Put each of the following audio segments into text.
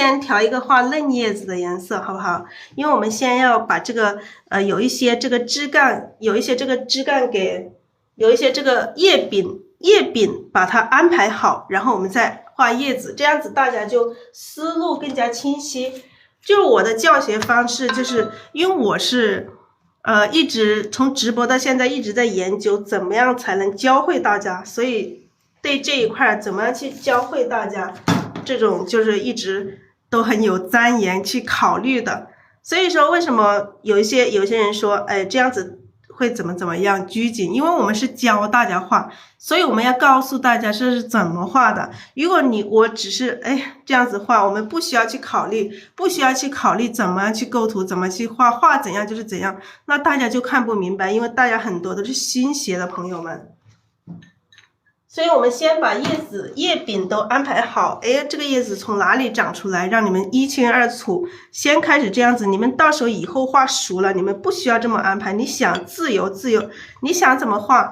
先调一个画嫩叶子的颜色，好不好？因为我们先要把这个有一些这个枝干给，有一些这个叶柄把它安排好，然后我们再画叶子，这样子大家就思路更加清晰。就是我的教学方式，就是因为我是一直从直播到现在一直在研究怎么样才能教会大家，所以对这一块怎么样去教会大家，这种就是一直都很有钻研去考虑的。所以说为什么有些人说，哎，这样子会怎么样拘谨，因为我们是教大家画，所以我们要告诉大家这是怎么画的。如果我只是这样子画，我们不需要去考虑怎么样去构图，怎么去画怎样就是怎样，那大家就看不明白，因为大家很多都是新学的朋友们。所以我们先把叶柄都安排好，这个叶子从哪里长出来，让你们一清二楚。先开始这样子，你们到时候以后画熟了，你们不需要这么安排，你想自由，你想怎么画，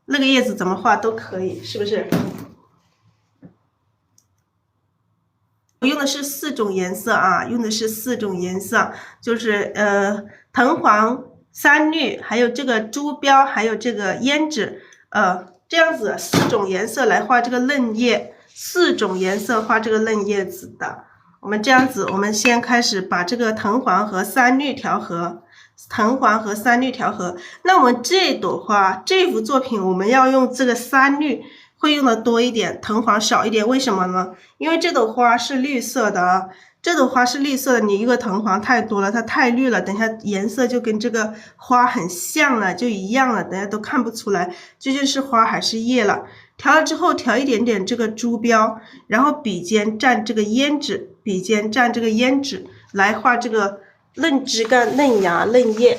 那个叶子怎么画都可以，是不是？我用的是4种颜色啊，就是藤黄、三绿，还有这个朱标，还有这个胭脂，这样子4种颜色来画这个嫩叶，4种颜色画这个嫩叶子的。我们这样子，我们先开始把这个藤黄和三绿调和，那我们这朵花，这幅作品我们要用这个三绿，会用的多一点，藤黄少一点。为什么呢？因为这朵花是绿色的啊。你一个藤黄太多了，它太绿了，等一下颜色就跟这个花很像了，就一样了，等下都看不出来究竟是花还是叶了。调了之后，调一点点这个朱标，然后笔尖蘸这个胭脂，来画这个嫩枝干、嫩芽、嫩叶。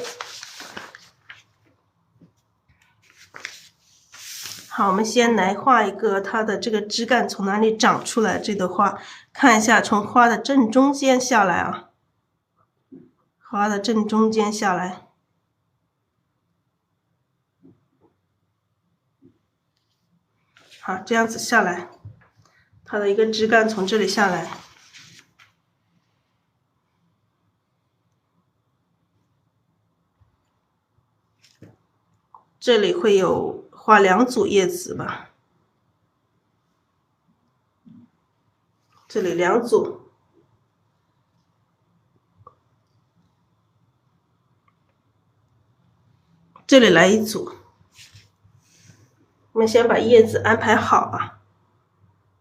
好，我们先来画一个它的这个枝干从哪里长出来，这朵花看一下，从花的正中间下来啊，好，这样子下来，它的一个枝干从这里下来，这里会有画2组叶子吧，这里2组，这里来1组。我们先把叶子安排好啊，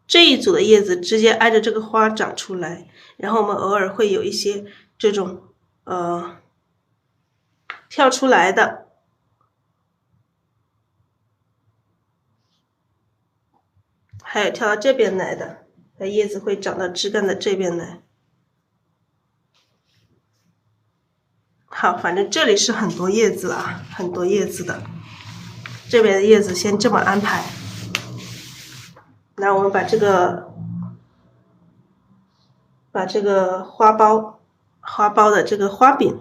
这一组的叶子直接挨着这个花长出来，然后我们偶尔会有一些这种跳出来的。还有跳到这边来的，叶子会长到枝干的这边来。好，反正这里是很多叶子了，的。这边的叶子先这么安排。那我们把这个花苞的这个花柄，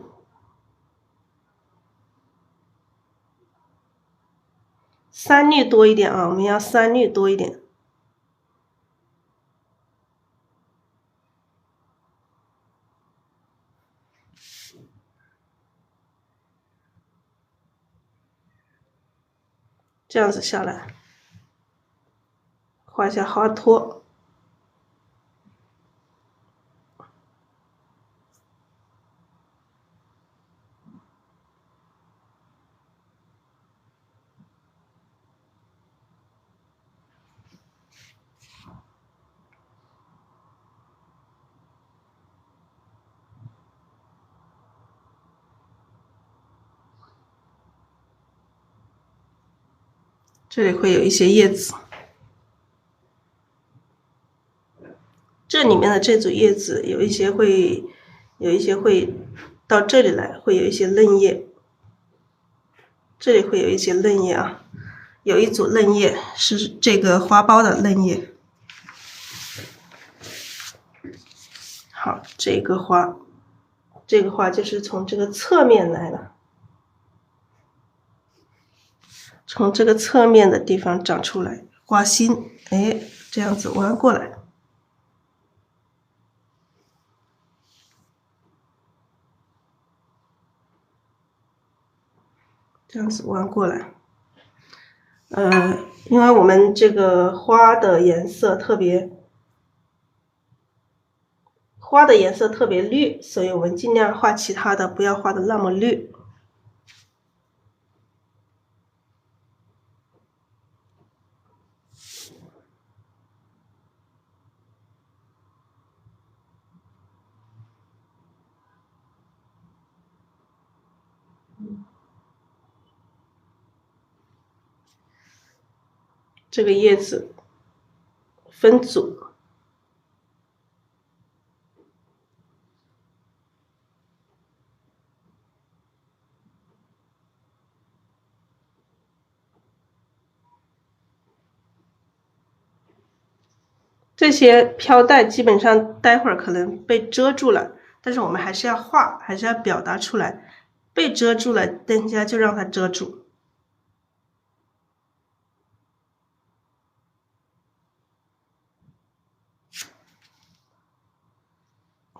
三绿多一点啊，我们要三绿多一点。这样子下来，画一下花托。这里会有一些叶子，这里面的这组叶子有一些会到这里来，会有一些嫩叶，这里会有一些嫩叶啊，有一组嫩叶是这个花苞的嫩叶。好，这个花就是从这个侧面来的。从这个侧面的地方长出来，花心，这样子弯过来。这样子弯过来。因为我们这个花的颜色特别绿，所以我们尽量画其他的，不要画的那么绿。这个叶子分组。这些飘带基本上待会儿可能被遮住了，但是我们还是要画，还是要表达出来。被遮住了，等一下就让它遮住。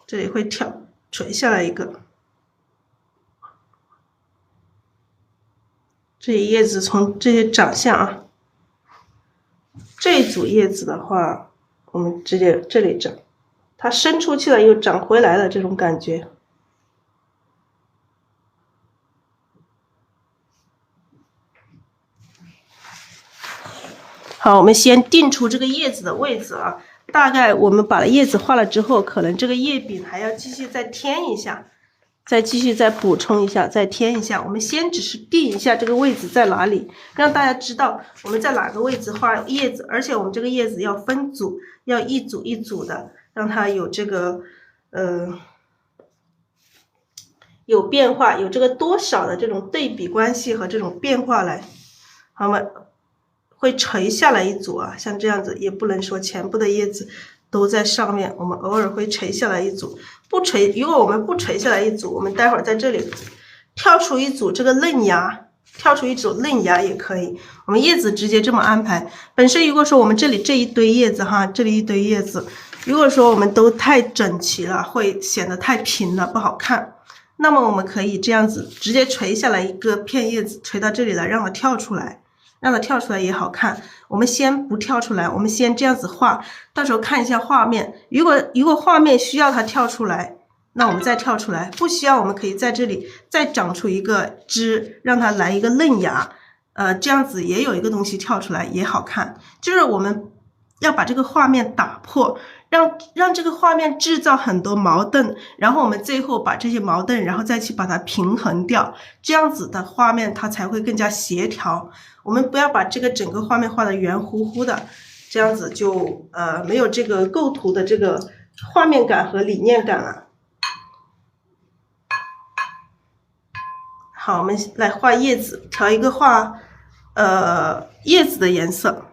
这里会垂下来一个。这些叶子从这些长相啊，这一组叶子的话，我们直接这里长，它伸出去了又长回来了，这种感觉。好，我们先定出这个叶子的位置啊。大概我们把叶子画了之后，可能这个叶柄还要继续再添一下，继续再补充一下，再添一下。我们先只是定一下这个位置在哪里，让大家知道我们在哪个位置画叶子，而且我们这个叶子要分组，要一组一组的，让它有这个有变化，有这个多少的这种对比关系和这种变化来，好吗？会垂下来一组啊，像这样子，也不能说全部的叶子都在上面，我们偶尔会垂下来一组。如果我们不垂下来一组，我们待会儿在这里跳出一组这个嫩芽，跳出一组嫩芽也可以。我们叶子直接这么安排。本身如果说我们这里这一堆叶子哈，这里一堆叶子，如果说我们都太整齐了，会显得太平了，不好看。那么我们可以这样子直接垂下来一个片叶子，垂到这里来，让它跳出来。让它跳出来也好看。我们先不跳出来，我们先这样子画，到时候看一下画面。如果画面需要它跳出来，那我们再跳出来；不需要，我们可以在这里再长出一个枝，让它来一个嫩芽。这样子也有一个东西跳出来也好看。就是我们要把这个画面打破，让这个画面制造很多矛盾，然后我们最后把这些矛盾，然后再去把它平衡掉，这样子的画面它才会更加协调。我们不要把这个整个画面画得圆乎乎的，这样子就没有这个构图的这个画面感和理念感了。好，我们来画叶子，调一个画叶子的颜色。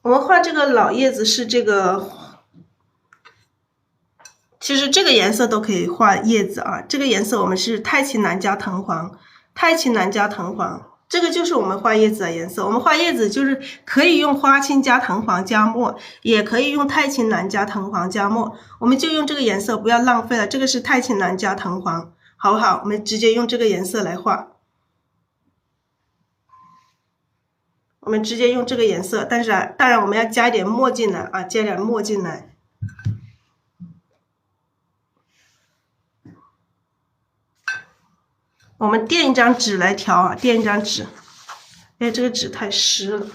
我们画这个老叶子是这个，其实这个颜色都可以画叶子啊。这个颜色我们是太清蓝加藤黄，太清蓝加藤黄，这个就是我们画叶子的颜色。我们画叶子就是可以用花青加藤黄加墨，也可以用太清蓝加藤黄加墨，我们就用这个颜色，不要浪费了。这个是太清蓝加藤黄，好不好？我们直接用这个颜色来画。我们直接用这个颜色，但是当然我们要加一点墨进来啊，加点墨进来。我们垫一张纸来调啊，垫一张纸。哎，这个纸太湿了。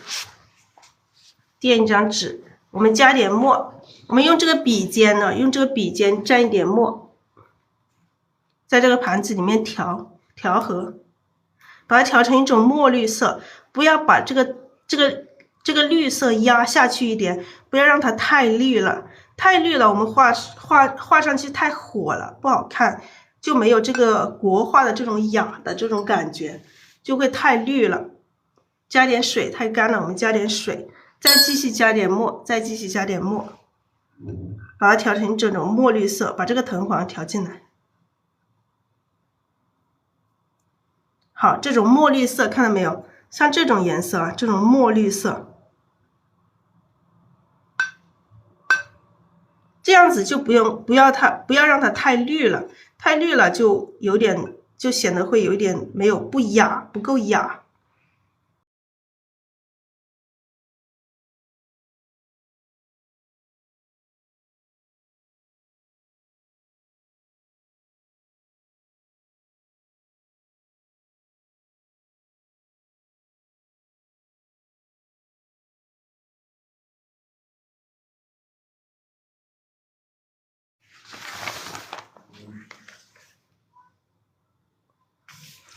垫一张纸，我们加点墨，我们用这个笔尖呢，用这个笔尖蘸一点墨，在这个盘子里面调和，把它调成一种墨绿色，不要把这个绿色压下去一点，不要让它太绿了，太绿了我们画上去太火了，不好看。就没有这个国画的这种雅的这种感觉，就会太绿了。加点水，太干了，我们加点水，再继续加点墨，再继续加点墨，把它调成这种墨绿色，把这个藤黄调进来。好，这种墨绿色看到没有？像这种颜色啊，这种墨绿色，这样子就不要让它太绿了。太绿了就有点就显得会有一点没有不雅，不够雅。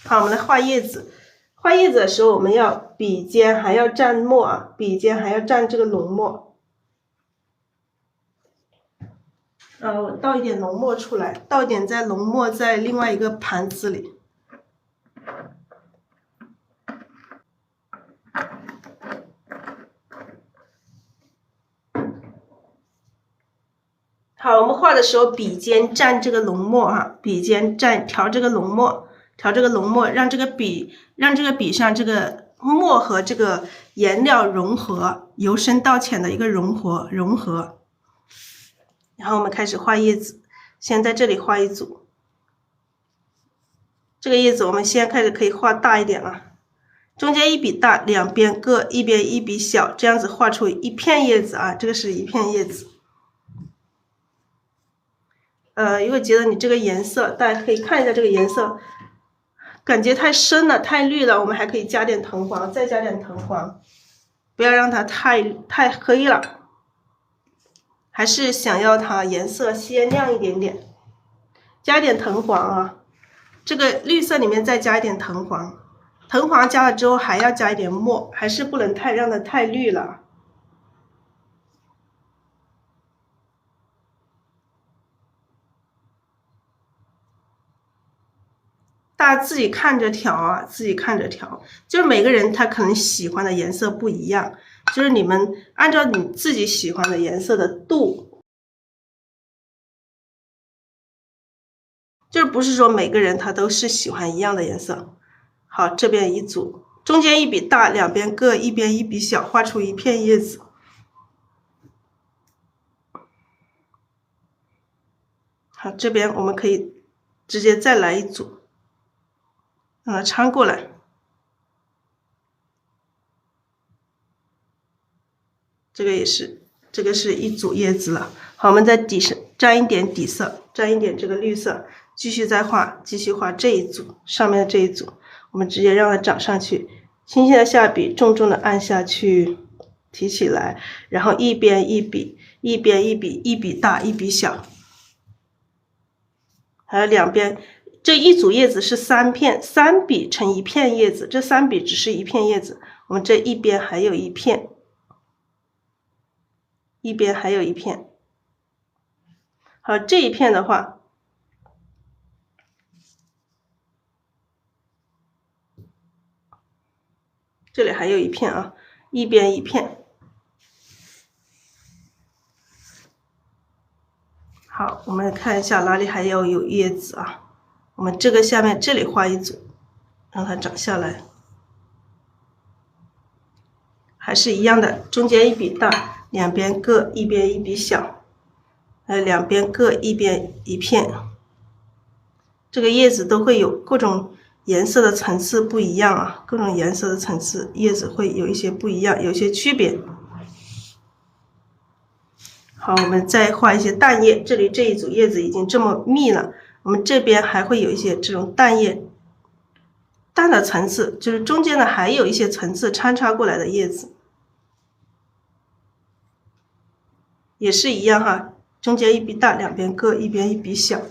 好，我们来画叶子。画叶子的时候，我们要笔尖还要蘸墨啊，笔尖还要蘸这个浓墨。我倒一点浓墨出来，倒一点浓墨在另外一个盘子里。好，我们画的时候笔尖蘸这个浓墨哈，笔尖调这个浓墨，让这个笔上这个墨和这个颜料融合，由深到浅的一个融合。然后我们开始画叶子，先在这里画一组。这个叶子我们先开始可以画大一点啊，中间一笔大，两边各一边一笔小，这样子画出一片叶子啊，这个是一片叶子。如果觉得你这个颜色，大家可以看一下这个颜色，感觉太深了，太绿了，我们还可以加点藤黄，再加点藤黄，不要让它太黑了，还是想要它颜色鲜亮一点点，加点藤黄啊，这个绿色里面再加一点藤黄，藤黄加了之后还要加一点墨，还是不能让它太绿了。大家自己看着调啊，自己看着调。就是每个人他可能喜欢的颜色不一样，就是你们按照你自己喜欢的颜色的度，就是不是说每个人他都是喜欢一样的颜色。好，这边一组，中间一笔大，两边各一边一笔小，画出一片叶子。好，这边我们可以直接再来一组，让它穿过来。这个也是，这个是一组叶子了。好，我们在底上沾一点底色，沾一点这个绿色，继续再画，继续画这一组，上面的这一组，我们直接让它长上去，轻轻的下笔，重重的按下去，提起来，然后一边一笔，一边一笔，一笔大，一笔小，还有两边。这一组叶子是3片，3笔成一片叶子，这3笔只是一片叶子，我们这一边还有一片。一边还有一片，好，这一片的话，这里还有一片啊，一边一片。好，我们看一下哪里还有叶子啊？我们这个下面这里画一组，让它长下来，还是一样的，中间一笔大，两边各一边一笔小，两边各一边一片。这个叶子都会有各种颜色的层次不一样啊，各种颜色的层次，叶子会有一些不一样，有些区别。好，我们再画一些淡叶，这里这一组叶子已经这么密了，我们这边还会有一些这种淡叶，淡的层次，就是中间呢还有一些层次穿插过来的叶子，也是一样哈，中间一笔大，两边各一边一笔小。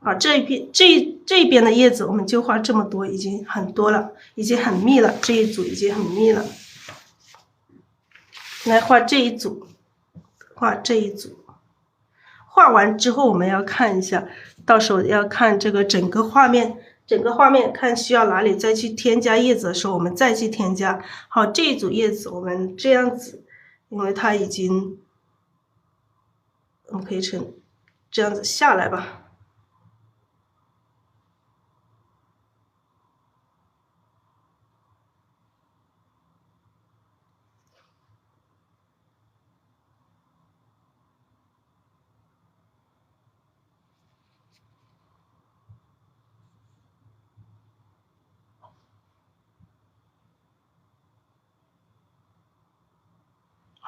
好，这一边的叶子我们就画这么多，已经很多了，已经很密了，这一组已经很密了。来画这一组，画这一组。画完之后，我们要看一下，到时候要看这个整个画面看需要哪里再去添加叶子的时候，我们再去添加。好，这一组叶子我们这样子，因为它已经，我们可以这样子下来吧。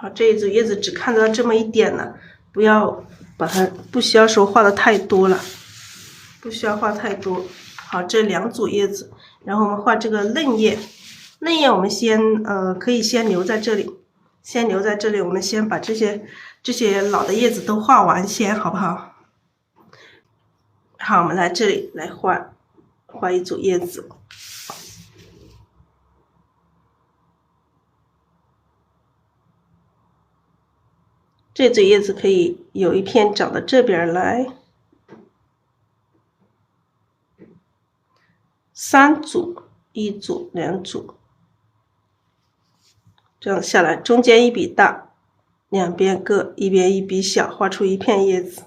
好，这一组叶子只看到这么一点了，不要把它，不需要说画的太多了，不需要画太多。好，这2组叶子，然后我们画这个嫩叶，嫩叶我们先可以先留在这里，我们先把这些老的叶子都画完先，好不好？好，我们来这里来画一组叶子。这组叶子可以有一片长到这边来，3组，1组，2组，这样下来，中间一笔大，两边各一边一笔小，画出一片叶子。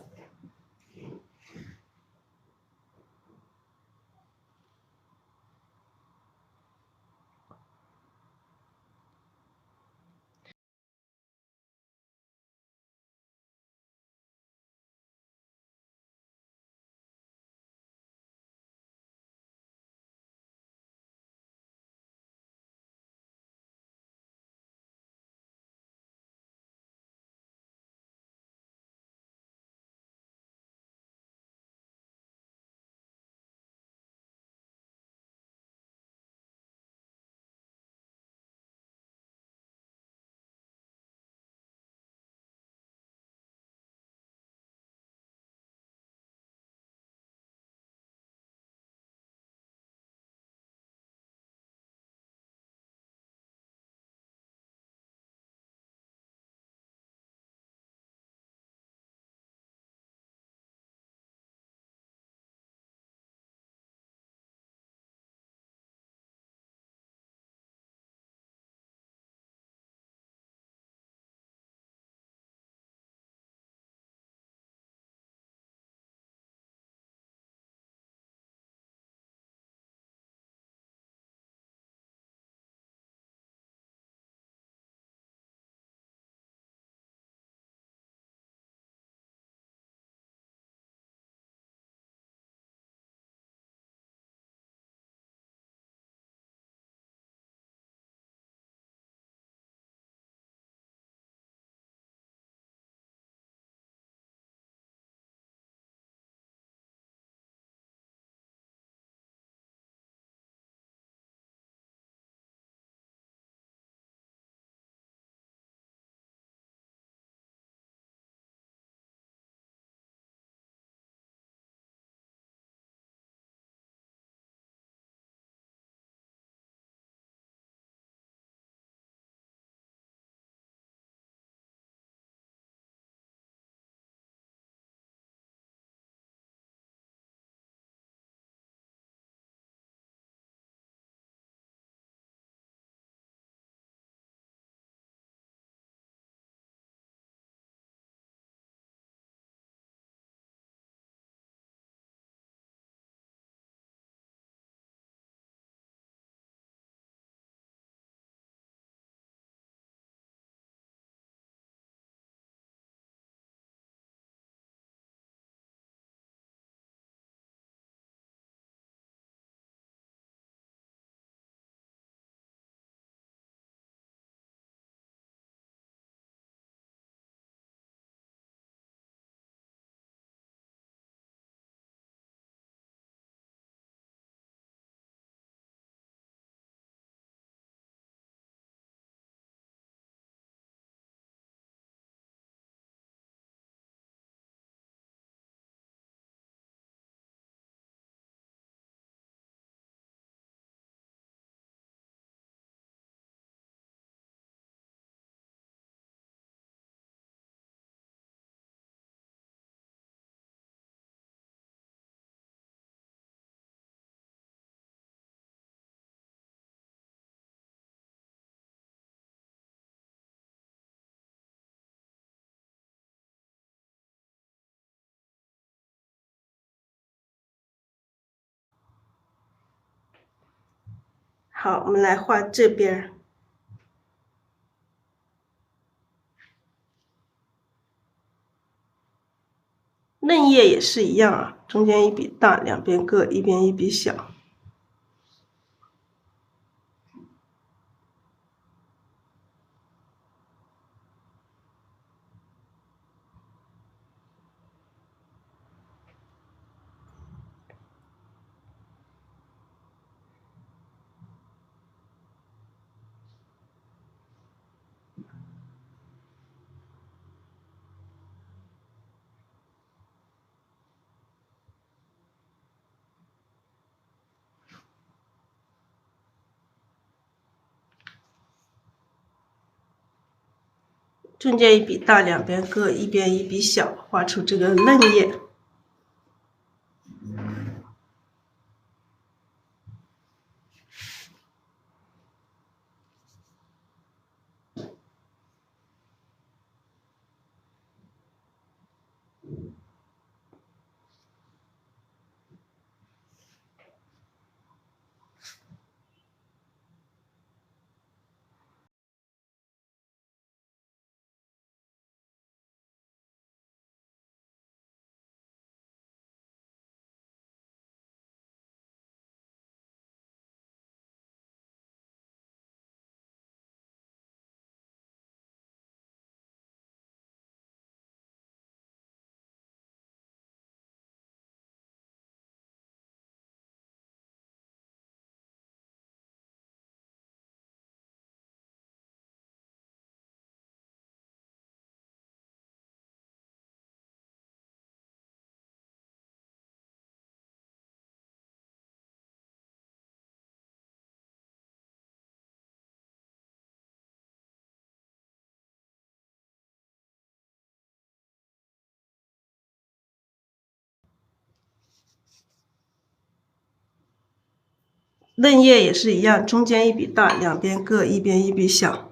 好，我们来画这边。嫩叶也是一样啊，中间一笔大，两边各一边一笔小。中间一笔大，两边各一边一笔小，画出这个嫩叶。嫩叶也是一样，中间一笔大，两边各一边一笔小。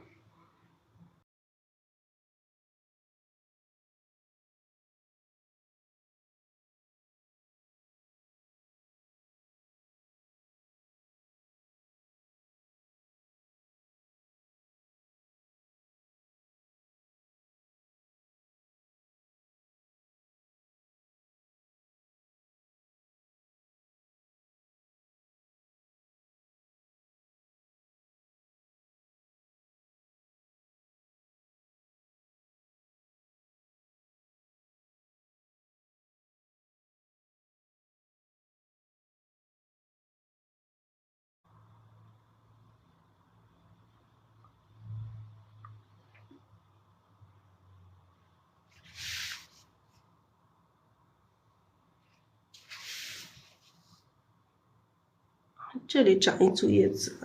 这里长一组叶子。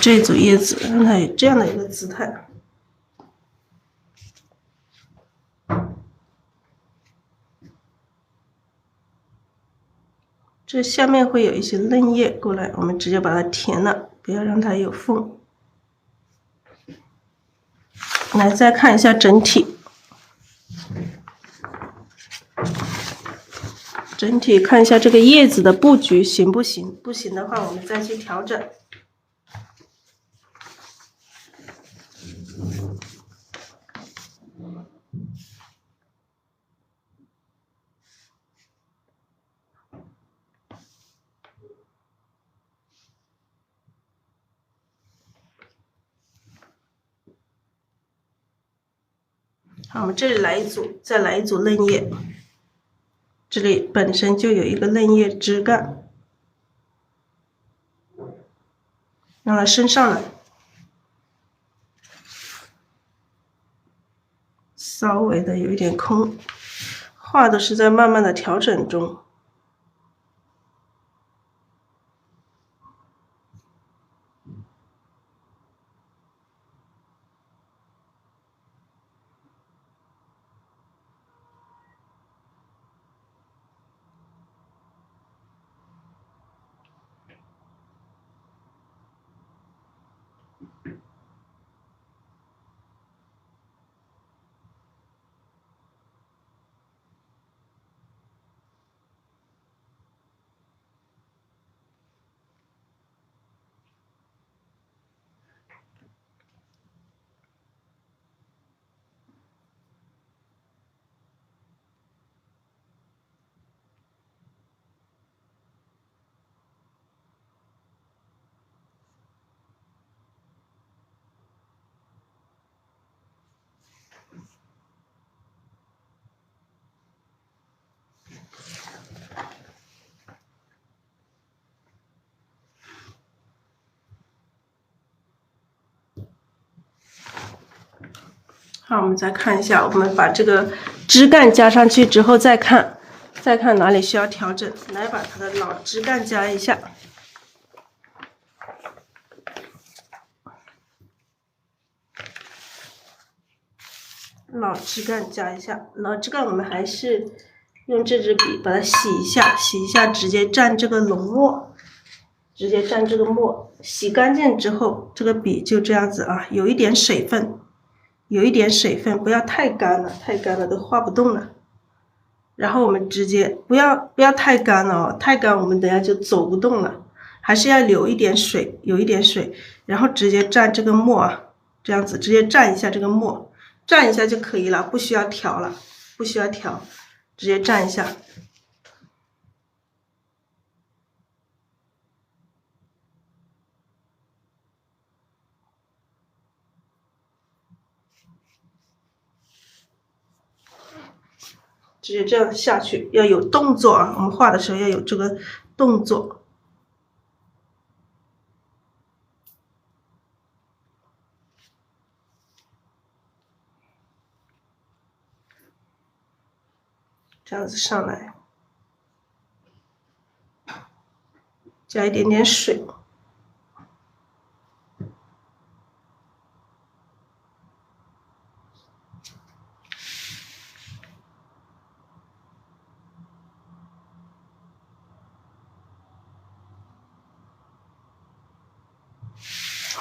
这组叶子让它有这样的一个姿态。这下面会有一些嫩叶过来，我们直接把它填了，不要让它有缝。来，再看一下整体。整体看一下这个叶子的布局行不行？不行的话，我们再去调整。好，我们这里来一组，再来一组嫩叶。这里本身就有一个嫩叶枝干，让它升上来，稍微的有一点空，画的是在慢慢的调整中。好，我们再看一下，我们把这个枝干加上去之后再看哪里需要调整，来把它的老枝干加一下。老枝干加一下，老枝干我们还是用这支笔把它洗一下，直接蘸这个浓墨，直接蘸这个墨，洗干净之后，这个笔就这样子啊，有一点水分，不要太干了，太干了都画不动了。然后我们直接不要太干了哦，太干我们等下就走不动了，还是要留一点水，然后直接蘸这个墨啊，这样子直接蘸一下这个墨，蘸一下就可以了，不需要调了，直接蘸一下。直接这样下去，要有动作啊！我们画的时候要有这个动作。这样子上来，加一点点水。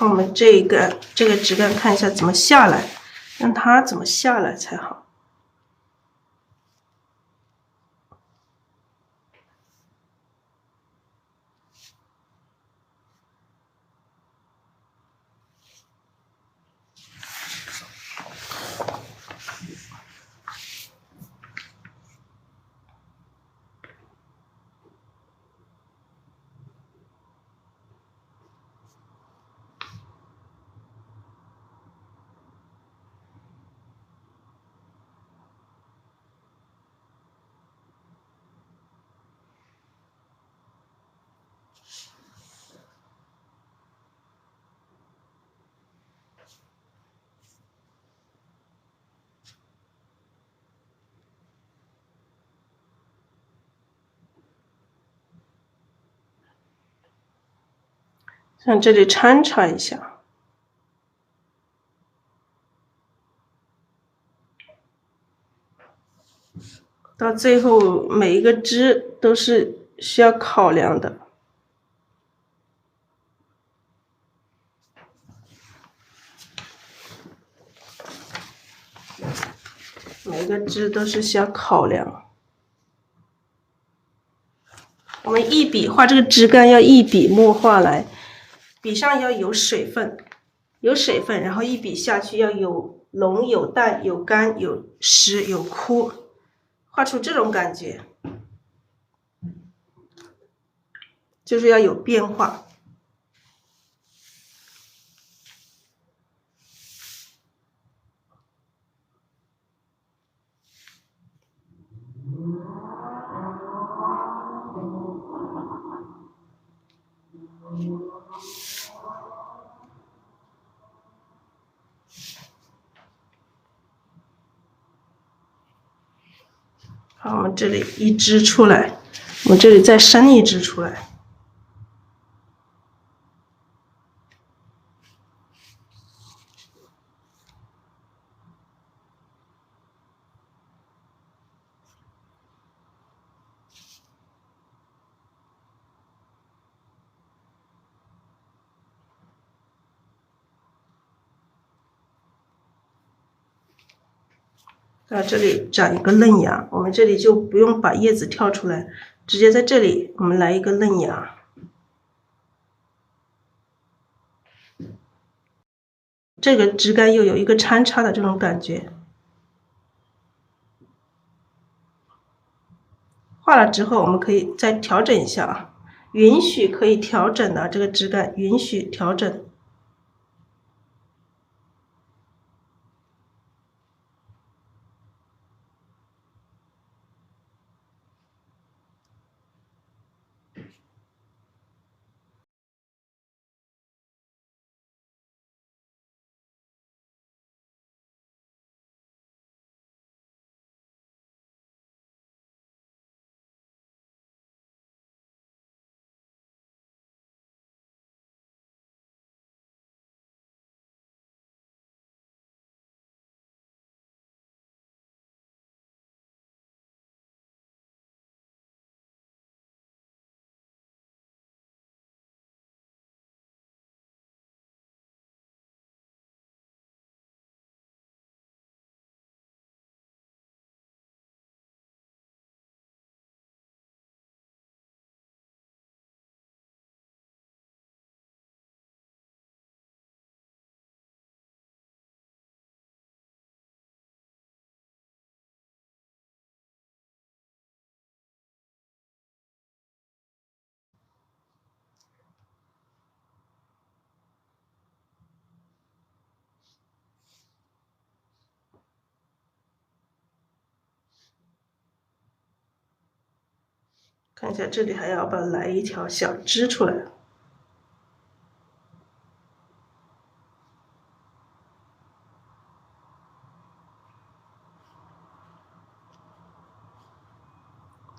我们这个枝干看一下怎么下来，让它怎么下来才好。像这里穿插一下，到最后每一个枝都是需要考量的，每个枝都是需要考量。我们一笔画这个枝干要一笔墨画来，笔上要有水分，然后一笔下去要有浓有淡有干有实有枯，画出这种感觉，就是要有变化。好，我们这里一支出来，我们这里再生一支出来。到这里长一个嫩芽，我们这里就不用把叶子挑出来，直接在这里我们来一个嫩芽。这个枝干又有一个穿插的这种感觉。画了之后，我们可以再调整一下啊，允许可以调整的这个枝干，允许调整。看一下这里还要不要来一条小枝出来。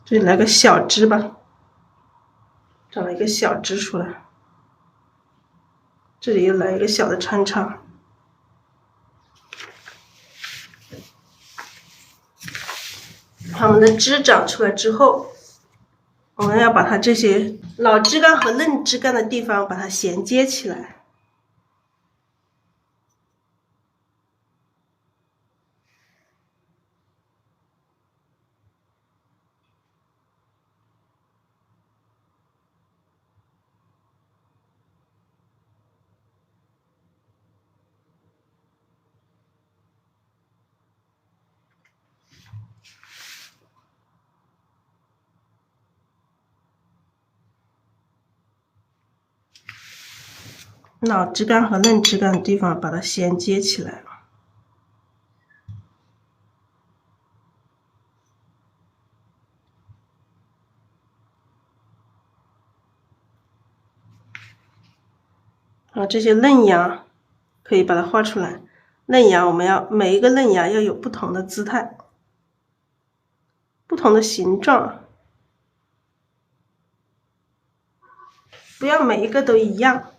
这里来个小枝吧，长了一个小枝出来。这里又来一个小的穿插。它们的枝长出来之后，我们要把它这些老枝干和嫩枝干的地方把它衔接起来。老枝干和嫩枝干的地方把它衔接起来。这些嫩芽可以把它画出来。嫩芽我们要每一个嫩芽要有不同的姿态，不同的形状，不要每一个都一样。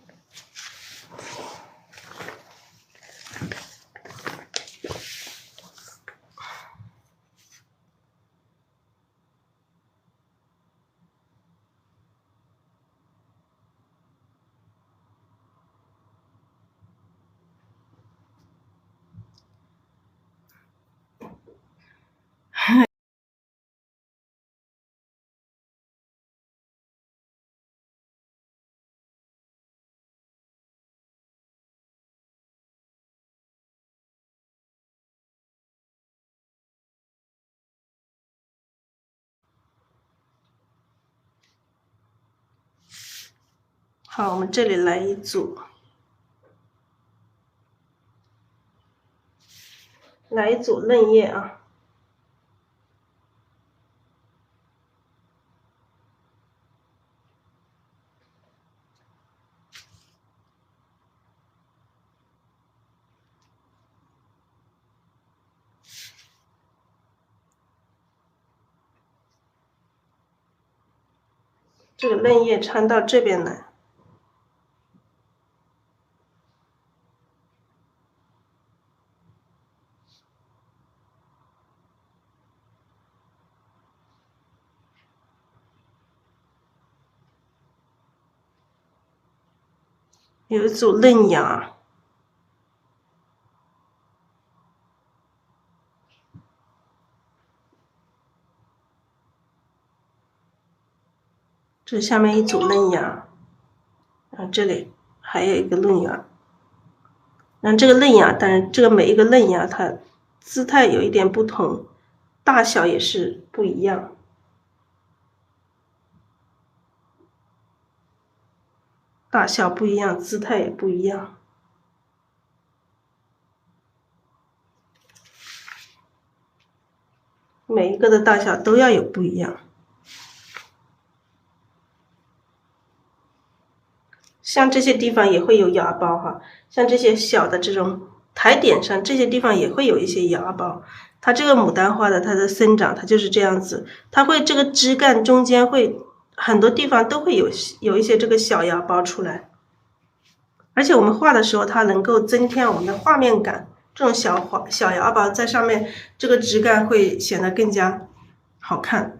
好，我们这里来一组，来一组嫩叶啊。这个嫩叶穿到这边来。有一组嫩芽，这下面一组嫩芽，这里还有一个嫩芽。这个嫩芽，但是这个每一个嫩芽它姿态有一点不同，大小也是不一样。大小不一样，姿态也不一样。每一个的大小都要有不一样。像这些地方也会有芽苞哈，像这些小的这种台点上，这些地方也会有一些芽苞。它这个牡丹花的它的生长，它就是这样子，它会这个枝干中间会很多地方都会有一些这个小芽苞出来。而且我们画的时候，它能够增添我们的画面感。这种小芽苞在上面，这个枝干会显得更加好看。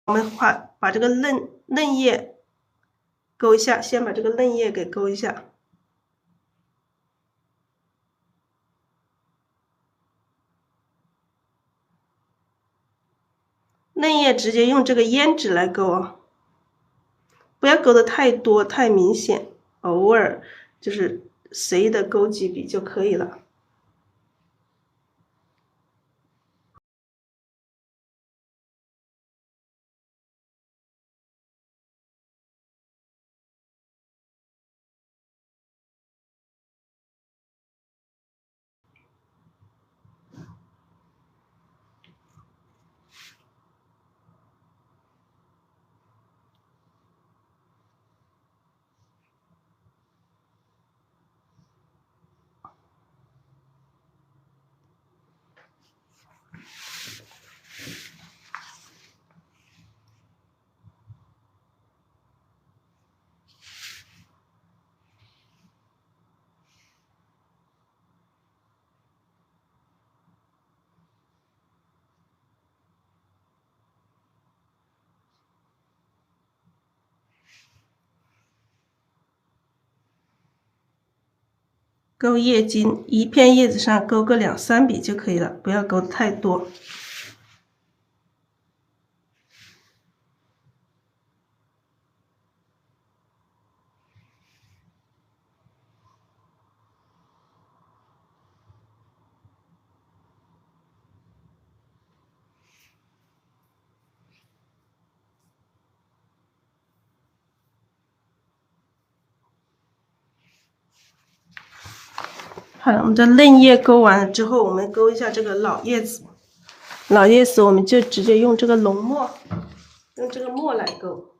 我们把这个嫩叶勾一下，先把这个嫩叶给勾一下。嫩叶直接用这个胭脂来勾啊，不要勾的太多太明显，偶尔就是随意的勾几笔就可以了。勾叶筋，一片叶子上勾个2、3笔就可以了，不要勾太多。好了，我们的嫩叶勾完了之后，我们勾一下这个老叶子。老叶子我们就直接用这个浓墨，用这个墨来勾。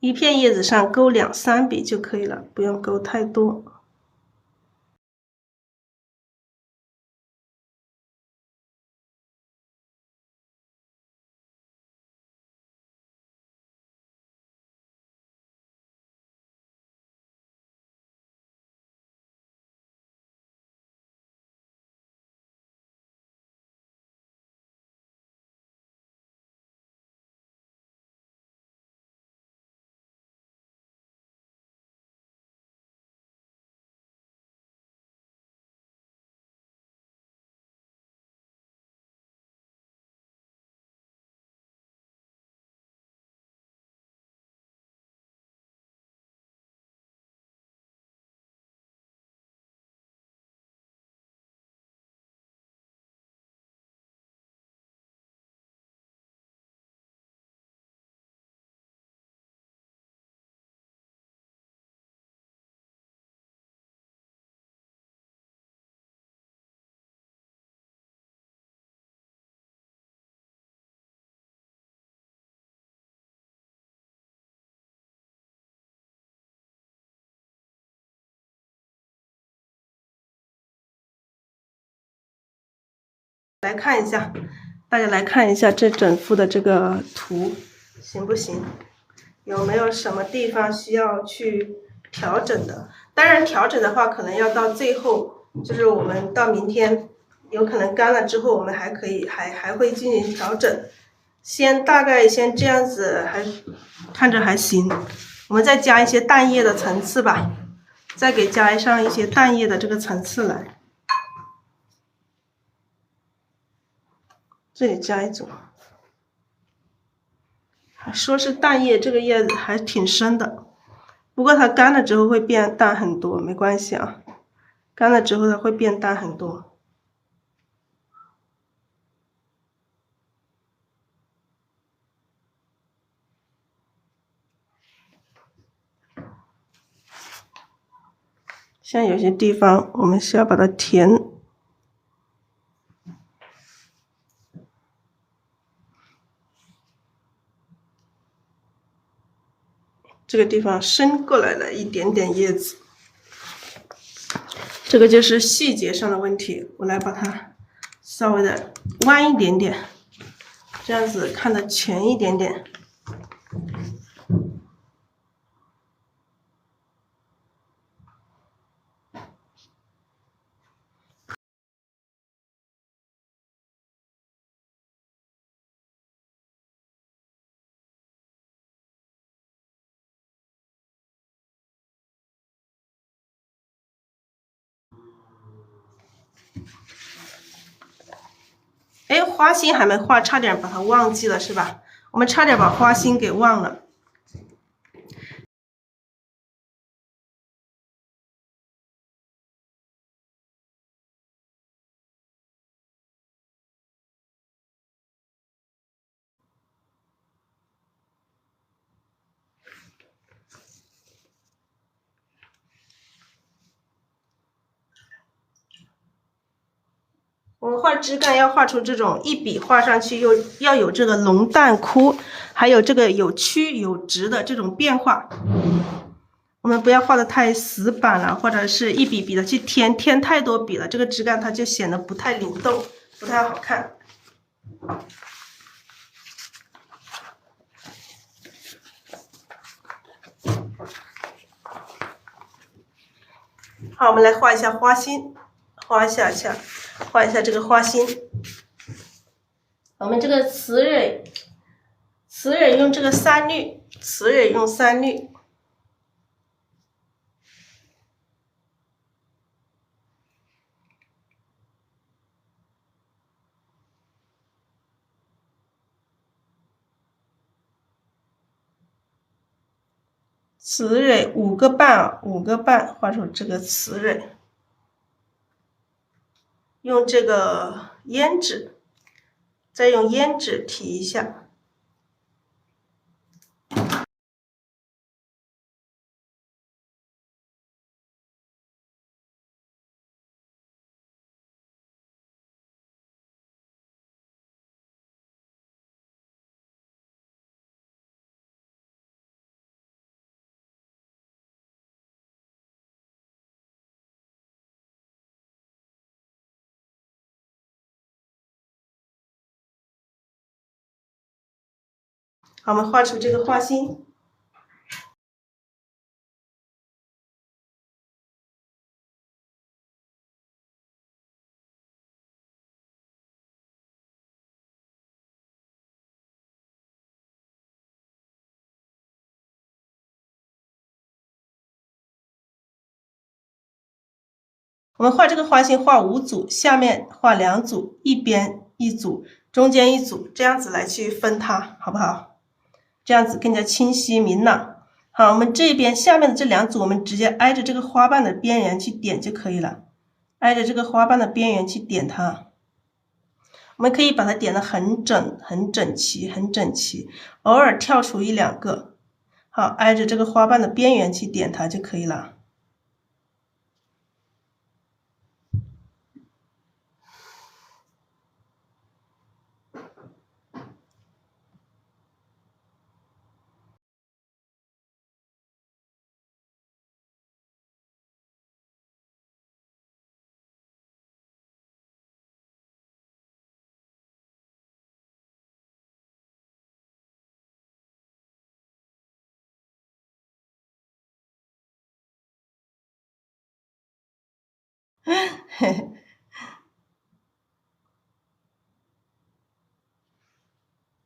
一片叶子上勾2、3笔就可以了，不用勾太多。来看一下，大家来看一下这整幅的这个图，行不行？有没有什么地方需要去调整的？当然，调整的话可能要到最后，就是我们到明天有可能干了之后，我们还可以还会进行调整。大概先这样子，还看着还行。我们再加一些淡叶的层次吧，再给加上一些淡叶的这个层次来。这里加一组，说是淡叶，这个叶子还挺深的，不过它干了之后会变淡很多，没关系啊，干了之后它会变淡很多。像有些地方我们是要把它填，这个地方伸过来了一点点叶子，这个就是细节上的问题，我来把它稍微的弯一点点，这样子看得全一点点。哎，花心还没画，差点把它忘记了，是吧？我们差点把花心给忘了。我们画枝干要画出这种一笔画上去又要有这个浓淡枯，还有这个有曲有直的这种变化。我们不要画的太死板了，或者是一笔笔的去添太多笔了，这个枝干它就显得不太灵动，不太好看。好，我们来画一下花心，画一下这个花心。我们这个雌蕊用这个3绿，雌蕊用3绿。雌蕊5个半啊，5个半画出这个雌蕊，用这个胭脂，再用胭脂提一下。好，我们画出这个花心。我们画这个花心画5组，下面画2组，一边一组，中间一组，这样子来去分它，好不好？这样子更加清晰明朗。好，我们这边下面的这2组，我们直接挨着这个花瓣的边缘去点就可以了，挨着这个花瓣的边缘去点它。我们可以把它点得很整齐，偶尔跳出1、2个。好，挨着这个花瓣的边缘去点它就可以了。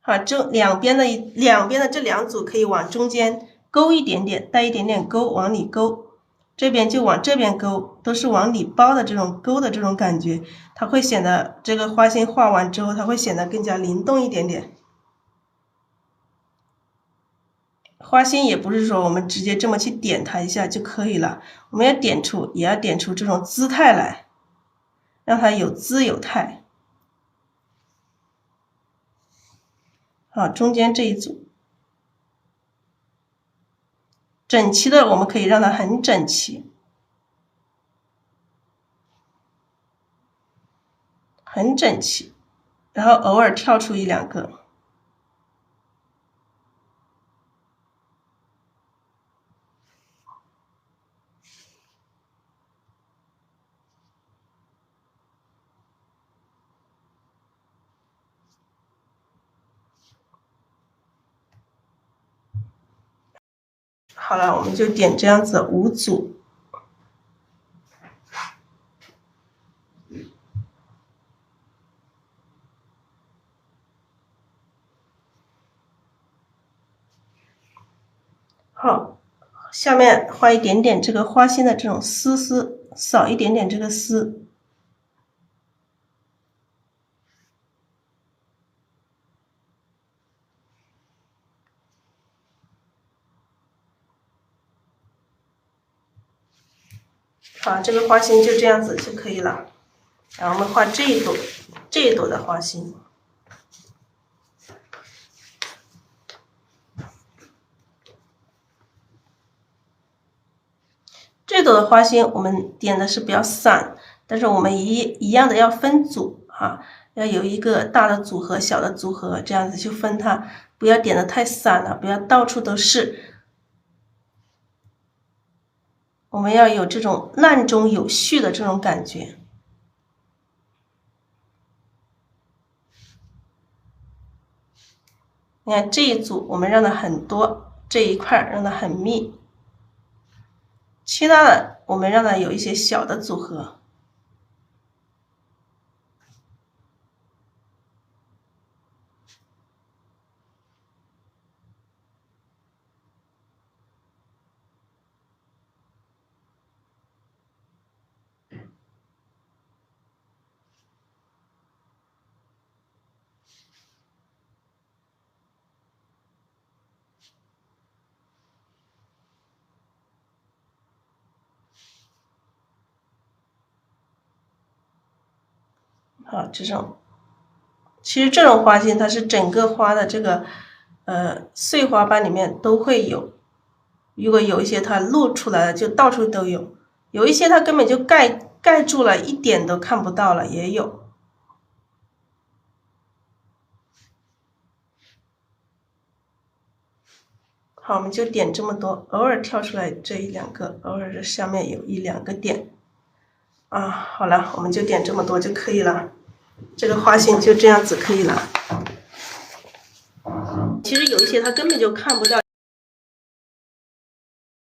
好，这两边的这两组可以往中间勾一点点，带一点点勾，往里勾。这边就往这边勾，都是往里包的这种勾的这种感觉，它会显得这个花心画完之后，它会显得更加灵动一点点。花心也不是说我们直接这么去点它一下就可以了，我们要点出，也要点出这种姿态来，让它有姿有态。好，中间这一组。整齐的我们可以让它很整齐，很整齐，然后偶尔跳出一两个。好了，我们就点这样子5组。好，下面画一点点这个花心的这种丝丝，扫一点点这个丝。好，这个花心就这样子就可以了。然后我们画这一朵的花心。这朵的花心我们点的是比较散，但是我们一样的要分组啊，要有一个大的组合、小的组合，这样子去分它，不要点的太散了，不要到处都是。我们要有这种乱中有序的这种感觉。你看这一组我们让它很多，这一块让它很密，其他的我们让它有一些小的组合。好，这种其实这种花心它是整个花的这个碎花瓣里面都会有，如果有一些它露出来了，就到处都有；有一些它根本就盖住了，一点都看不到了，也有。好，我们就点这么多，偶尔跳出来这一两个，偶尔这下面有一两个点。啊，好了，我们就点这么多就可以了。这个花心就这样子可以了。其实有一些它根本就看不到，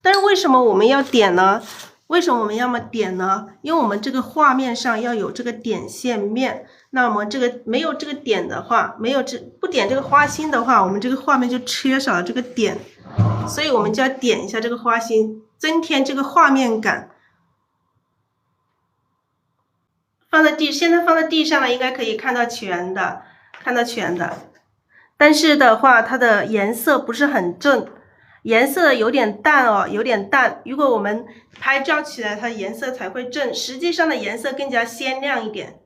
但是为什么我们要点呢？为什么我们要么点呢？因为我们这个画面上要有这个点线面，那么这个没有这个点的话，不点这个花心的话，我们这个画面就缺少了这个点，所以我们就要点一下这个花心，增添这个画面感。现在放在地上了，应该可以看到全的，但是的话，它的颜色不是很正，颜色有点淡哦，有点淡。如果我们拍照起来，它颜色才会正，实际上的颜色更加鲜亮一点。